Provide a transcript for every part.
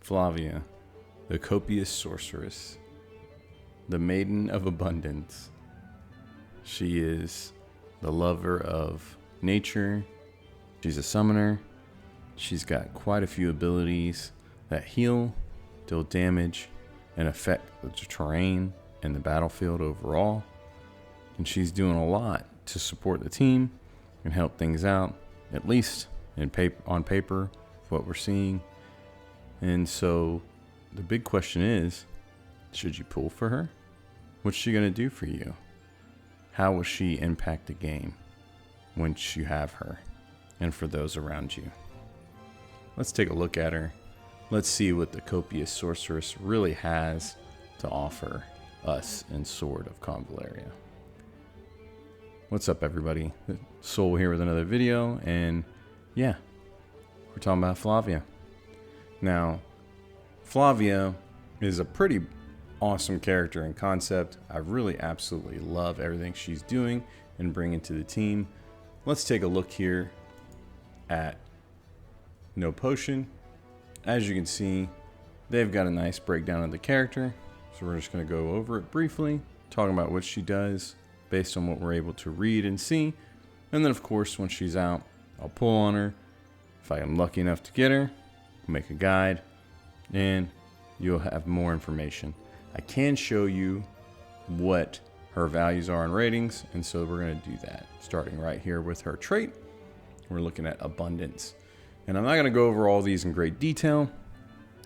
Flavia, the copious sorceress, the maiden of abundance. She is the lover of nature. She's a summoner. She's got quite a few abilities that heal, deal damage, and affect the terrain and the battlefield overall. And she's doing a lot to support the team and help things out, at least on paper, what we're seeing. And so the big question is, should you pull for her? What's she going to do for you? How will she impact the game once you have her and for those around you? Let's take a look at her. Let's see what the copious sorceress really has to offer us in Sword of Convallaria. What's up, everybody? Soul here with another video, and yeah, we're talking about Flavia. Now, Flavia is a pretty awesome character and concept. I really absolutely love everything she's doing and bringing to the team. Let's take a look here at No Potion. As you can see, they've got a nice breakdown of the character, so we're just going to go over it briefly, talking about what she does based on what we're able to read and see. And then of course, when she's out, I'll pull on her. If I am lucky enough to get her, I'll make a guide and you'll have more information. I can show you what her values are in ratings, and so we're going to do that starting right here with her trait. We're looking at abundance, and I'm not going to go over all these in great detail.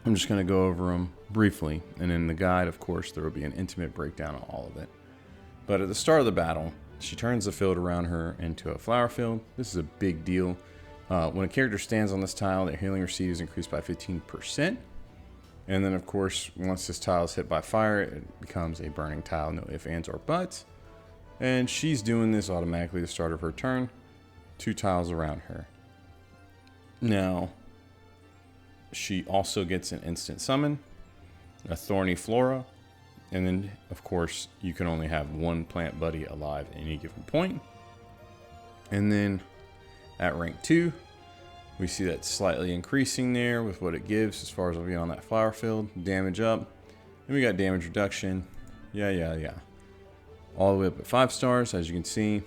I'm just going to go over them briefly, and in the guide, of course, there will be an intimate breakdown of all of it. But at the start of the battle, she turns the field around her into a flower field. This is a big deal. When a character stands on this tile, their healing received is increased by 15%. And then, of course, once this tile is hit by fire, it becomes a burning tile, no ifs, ands, or buts. And she's doing this automatically at the start of her turn. 2 tiles around her. Now, she also gets an instant summon, a thorny flora, and then, of course, you can only have 1 plant buddy alive at any given point. And then, at rank 2, we see that slightly increasing there with what it gives as far as being on that flower field. Damage up. And we got damage reduction. Yeah. All the way up at 5 stars. As you can see,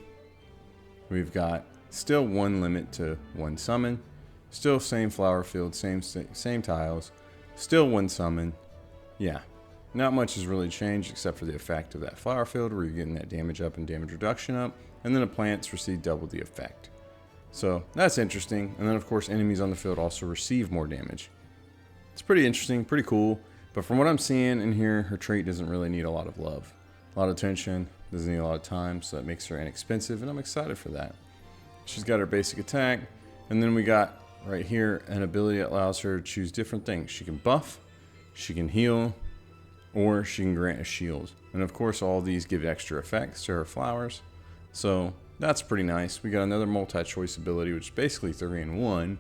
we've got still 1 limit to 1 summon. Still same flower field, same tiles. Still 1 summon. Yeah. Not much has really changed except for the effect of that flower field where you're getting that damage up and damage reduction up. And then the plants receive double the effect. So that's interesting. And then of course enemies on the field also receive more damage. It's pretty interesting, pretty cool. But from what I'm seeing in here, her trait doesn't really need a lot of love. A lot of attention, doesn't need a lot of time, so that makes her inexpensive, and I'm excited for that. She's got her basic attack, and then we got right here an ability that allows her to choose different things. She can buff, she can heal, or she can grant a shield. And of course all these give extra effects to her flowers. So that's pretty nice. We got another multi-choice ability, which is basically 3 in 1.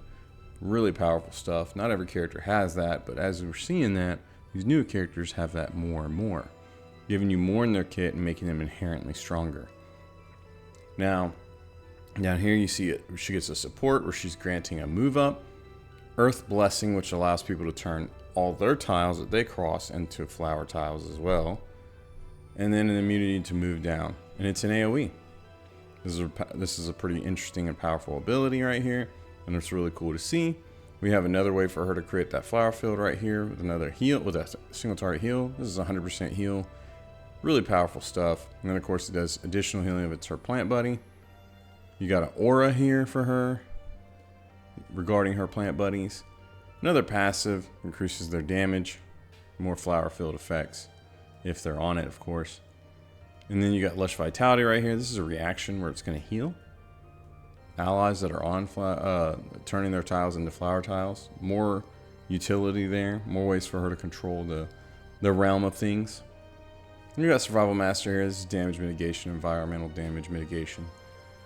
Really powerful stuff. Not every character has that, but as we're seeing that, these newer characters have that more and more, giving you more in their kit and making them inherently stronger. Now, down here you see it. She gets a support where she's granting a move up, Earth Blessing, which allows people to turn all their tiles that they cross into flower tiles as well, and then an immunity to move down, and it's an AoE. This is a pretty interesting and powerful ability right here, and it's really cool to see. We have another way for her to create that flower field right here with another heal, with a single target heal. This is 100% heal. Really powerful stuff. And then of course it does additional healing if it's her plant buddy. You got an aura here for her regarding her plant buddies. Another passive increases their damage. More flower field effects if they're on it, of course. And then you got Lush Vitality right here. This is a reaction where it's going to heal allies that are on turning their tiles into flower tiles. More utility there. More ways for her to control the realm of things. And you got Survival Master here. This is damage mitigation, environmental damage mitigation.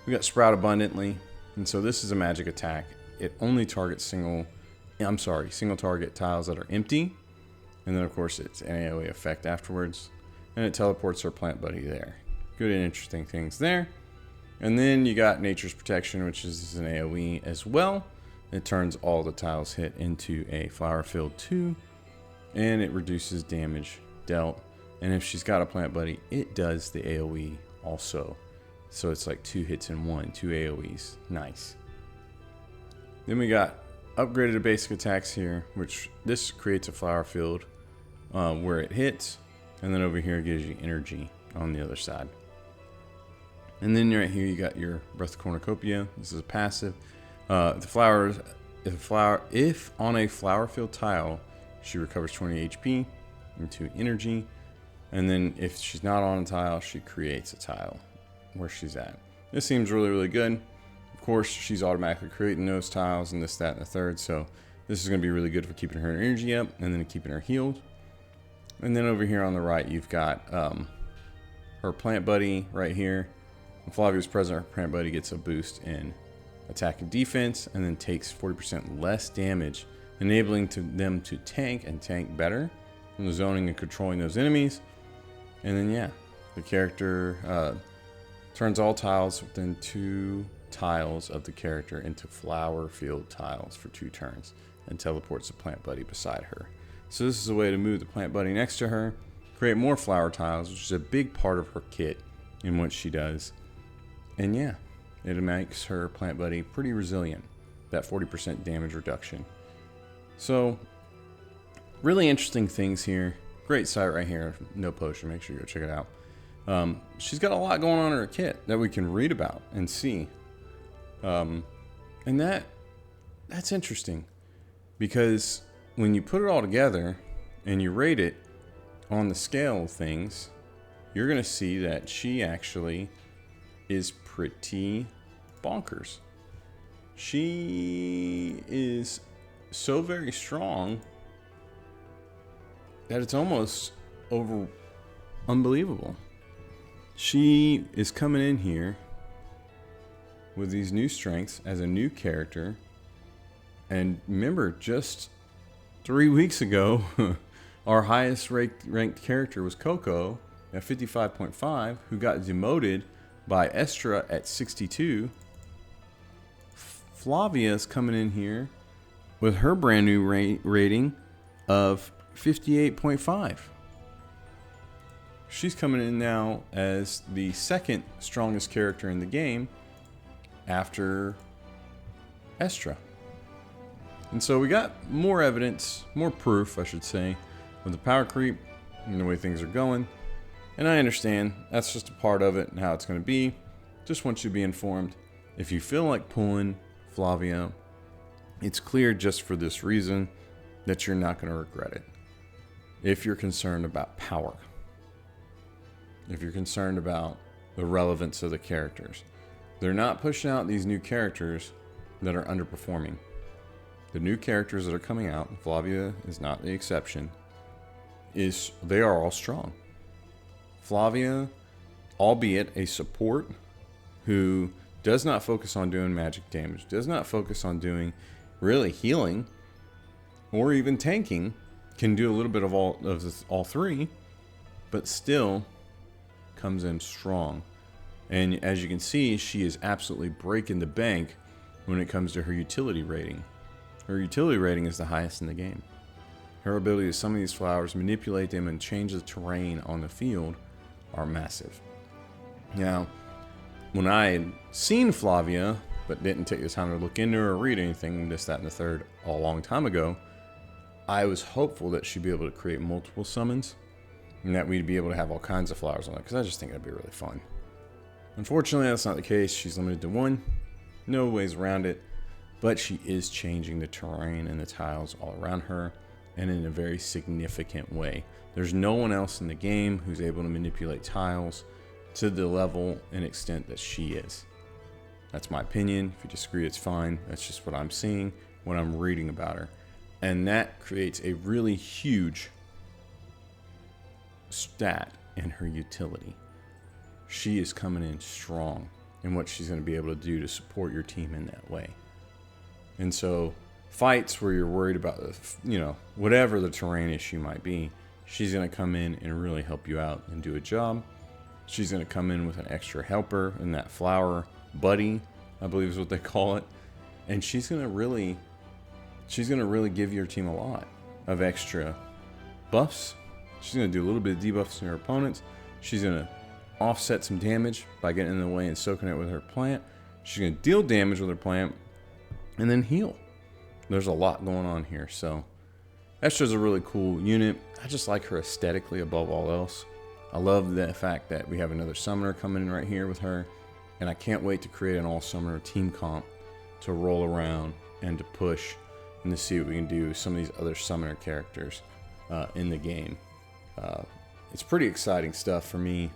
We got Sprout Abundantly. And so this is a magic attack. It only targets single target tiles that are empty. And then of course it's an AoE effect afterwards. And it teleports her plant buddy there. Good and interesting things there. And then you got Nature's Protection, which is an AoE as well. It turns all the tiles hit into a flower field too. and it reduces damage dealt. And if she's got a plant buddy, it does the AoE also. So it's like 2 hits in 1, 2 AoEs. Nice. Then we got upgraded to basic attacks here, which this creates a flower field where it hits, and then over here it gives you energy on the other side. And then right here you got your Breath Cornucopia. This is a passive. If on a flower field tile, she recovers 20 HP into energy. And then if she's not on a tile, she creates a tile where she's at. This seems really, really good. Of course, she's automatically creating those tiles and this, that, and the third. So this is going to be really good for keeping her energy up and then keeping her healed. And then over here on the right, you've got her plant buddy right here. When Flavia's present, her plant buddy gets a boost in attack and defense, and then takes 40% less damage, enabling them to tank and tank better from the zoning and controlling those enemies. And then yeah, the character turns all tiles within 2 tiles of the character into flower field tiles for 2 turns, and teleports the plant buddy beside her. So this is a way to move the plant buddy next to her, create more flower tiles, which is a big part of her kit in what she does. And yeah, it makes her plant buddy pretty resilient, that 40% damage reduction. So really interesting things here. Great site right here, No Potion, make sure you go check it out. She's got a lot going on in her kit that we can read about and see. And that's interesting, because when you put it all together and you rate it on the scale of things, you're going to see that she actually is pretty bonkers. She is so very strong that it's almost unbelievable. She is coming in here with these new strengths as a new character. And remember, just 3 weeks ago, our highest ranked character was Coco at 55.5, who got demoted by Estra at 62. Flavia's coming in here with her brand new rating of 58.5. She's coming in now as the 2nd strongest character in the game after Estra. And so we got more evidence, more proof, I should say, of the power creep and the way things are going. And I understand that's just a part of it and how it's going to be. Just want you to be informed. If you feel like pulling Flavia, it's clear just for this reason that you're not going to regret it. If you're concerned about power, if you're concerned about the relevance of the characters, they're not pushing out these new characters that are underperforming. The new characters that are coming out, Flavia is not the exception, they are all strong. Flavia, albeit a support who does not focus on doing magic damage, does not focus on doing really healing or even tanking, can do a little bit of all 3, but still comes in strong. And as you can see, she is absolutely breaking the bank when it comes to her utility rating. Her utility rating is the highest in the game. Her ability to summon these flowers, manipulate them, and change the terrain on the field are massive. Now, when I had seen Flavia, but didn't take the time to look into her or read anything, this, that, and the third, a long time ago, I was hopeful that she'd be able to create multiple summons and that we'd be able to have all kinds of flowers on it, because I just think it'd be really fun. Unfortunately, that's not the case. She's limited to 1. No ways around it. But she is changing the terrain and the tiles all around her, and in a very significant way. There's no one else in the game who's able to manipulate tiles to the level and extent that she is. That's my opinion. If you disagree, it's fine. That's just what I'm seeing when I'm reading about her. And that creates a really huge stat in her utility. She is coming in strong in what she's going to be able to do to support your team in that way. And so fights where you're worried about, whatever the terrain issue might be, she's going to come in and really help you out and do a job. She's going to come in with an extra helper and that flower buddy, I believe is what they call it. And she's going to really give your team a lot of extra buffs. She's going to do a little bit of debuffs to her opponents. She's going to offset some damage by getting in the way and soaking it with her plant. She's going to deal damage with her plant and then heal. There's a lot going on here. So Estra's a really cool unit. I just like her aesthetically above all else. I love the fact that we have another summoner coming in right here with her. And I can't wait to create an all-summoner team comp to roll around and to push and to see what we can do with some of these other summoner characters in the game. It's pretty exciting stuff for me.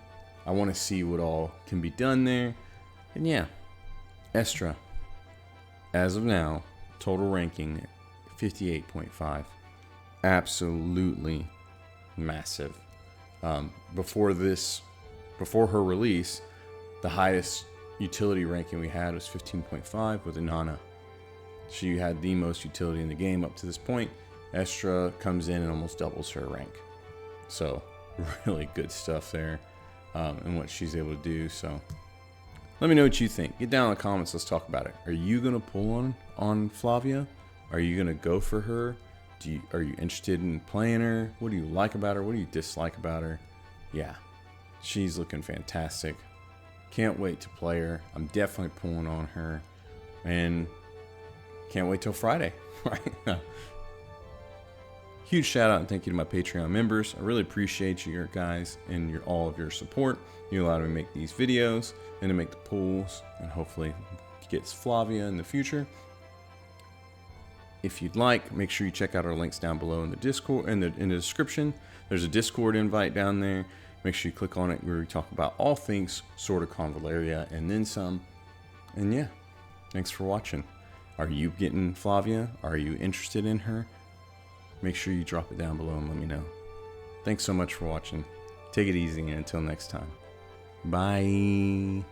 I want to see what all can be done there. And yeah, Estra, as of now, total ranking 58.5. Absolutely massive. Before her release, the highest utility ranking we had was 15.5 with Inanna. She had the most utility in the game up to this point. Estra comes in and almost doubles her rank. So really good stuff there, and what she's able to do. So let me know what you think. Get down in the comments. Let's talk about it. Are you gonna pull on Flavia? Are you gonna go for her? Are you interested in playing her? What do you like about her? What do you dislike about her? Yeah, she's looking fantastic. Can't wait to play her. I'm definitely pulling on her, and can't wait till Friday. Right? Huge shout out and thank you to my Patreon members. I really appreciate you guys and all of your support. You allow me to make these videos and to make the pulls, and hopefully get Flavia in the future. If you'd like, make sure you check out our links down below in the Discord, in the description. There's a Discord invite down there. Make sure you click on it where we talk about all things sort of Convallaria and then some. And yeah, thanks for watching. Are you getting Flavia? Are you interested in her? Make sure you drop it down below and let me know. Thanks so much for watching. Take it easy, and until next time. Bye.